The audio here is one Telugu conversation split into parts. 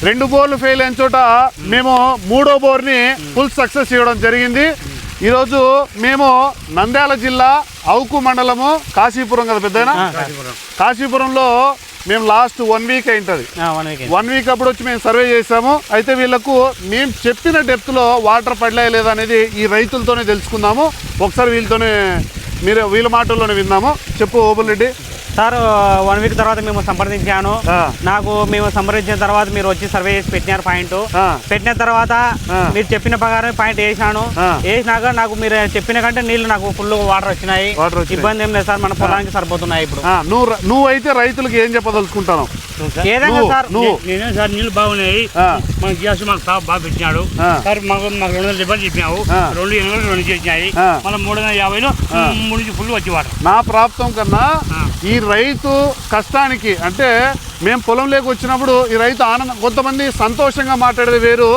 2 బోర్లు ఫెయిల్ అయిన చోట మేము 3వ బోర్ని ఫుల్ సక్సెస్ చేయడం జరిగింది. ఈరోజు మేము నంద్యాల జిల్లా అవుకు మండలము కాశీపురం కదా పెద్దయినా, కాశీపురంలో మేము లాస్ట్ 1 వీక్ అయింటుంది. 1 వీక్ అప్పుడు వచ్చి మేము సర్వే చేసాము. అయితే వీళ్ళకు మేము చెప్పిన డెప్త్లో వాటర్ పడలే లేదా అనేది ఈ రైతులతోనే తెలుసుకుందాము. ఒకసారి వీళ్ళ మాటల్లోనే విందాము. చెప్పు ఓబుల్ రెడ్డి సార్. 1 వీక్ తర్వాత మేము సంప్రదించాను. మేము సంప్రదించిన తర్వాత మీరు వచ్చి సర్వే చేసి పెట్టినారు. పాయింట్ పెట్టిన తర్వాత మీరు చెప్పిన ప్రకారం పాయింట్ వేసినాక నాకు మీరు చెప్పిన కంటే నీళ్లు నాకు ఫుల్ వాటర్ వచ్చినాయి. ఇబ్బంది ఏం లేదు సార్, మన పొలానికి సరిపోతున్నాయి. ఇప్పుడు నువ్వైతే రైతులకు ఏం చెప్పదలుచుకుంటాను? ఏదైనా సార్ నేనే సార్ నీళ్ళు బాగున్నాయి, మన గ్యాస్ మాకు బాగా పెట్టినాడు సార్. మాకు 200 చెప్పినావు, 2 చేసినాయి, మళ్ళీ 350లో 3 ఫుల్ వచ్చి వాటర్. నా ప్రాప్తం కన్నా ఈ రైతు కష్టానికి అంటే మేము పొలంలోకి వచ్చినప్పుడు ఈ రైతు ఆనందం, కొంతమంది సంతోషంగా మాట్లాడేది వేరు.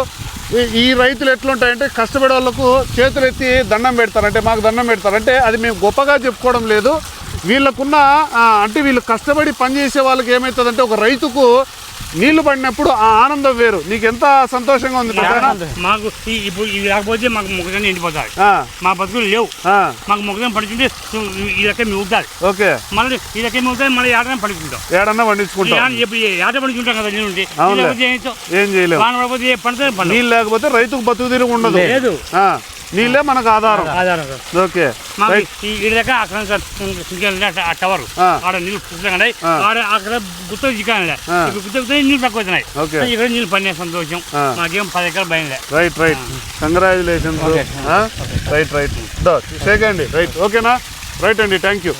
ఈ రైతులు ఎట్లుంటాయంటే కష్టపడే వాళ్ళకు చేతులు ఎత్తి దండం పెడతారు, అంటే మాకు దండం పెడతారు. అంటే అది మేము గొప్పగా చెప్పుకోవడం లేదు. వీళ్ళకున్న అంటే వీళ్ళు కష్టపడి పనిచేసే వాళ్ళకి ఏమవుతుందంటే ఒక రైతుకు నీళ్లు పడినప్పుడు ఆ ఆనందం వేరు. నీకు ఎంత సంతోషంగా ఉంది? మాకు ఇప్పుడు ఇవి రాకపోతే మాకు మొక్కజొన్న ఎండిపోతాయి, మా బతుకులు లేవు. మాకు మొక్కజొన్న పడుతుంటే ఈ రకం మిగులుతాయి. ఓకే, మళ్ళీ ఈ రకం మిగులుతాయి, మళ్ళీ ఏడన్నా పండించుకుంటాం. ఏడన్నా పండించుకుంటాం, ఏట పండించుకుంటాం కదా. నీళ్ళు ఏం చేయలేము. నీళ్ళు లేకపోతే రైతుకు బతుకు తిరిగి ఉండదు. లేదు, నీళ్ళే మనకు ఆధారం. ఓకే, టవర్ ఆడ నీళ్ళు పుస్తకండి, అక్కడ గుత్త చిక్కాలి, గుత్త నీళ్ళు తక్కువ అవుతున్నాయి. ఇక్కడ నీళ్ళు పడిన సంతోషం, మాకేం 10 ఎకరాలు భయం లేదు. Right congratulations. రైట్ షేక్ అండి. రైట్ ఓకేనా? రైట్ అండి, థ్యాంక్ యూ.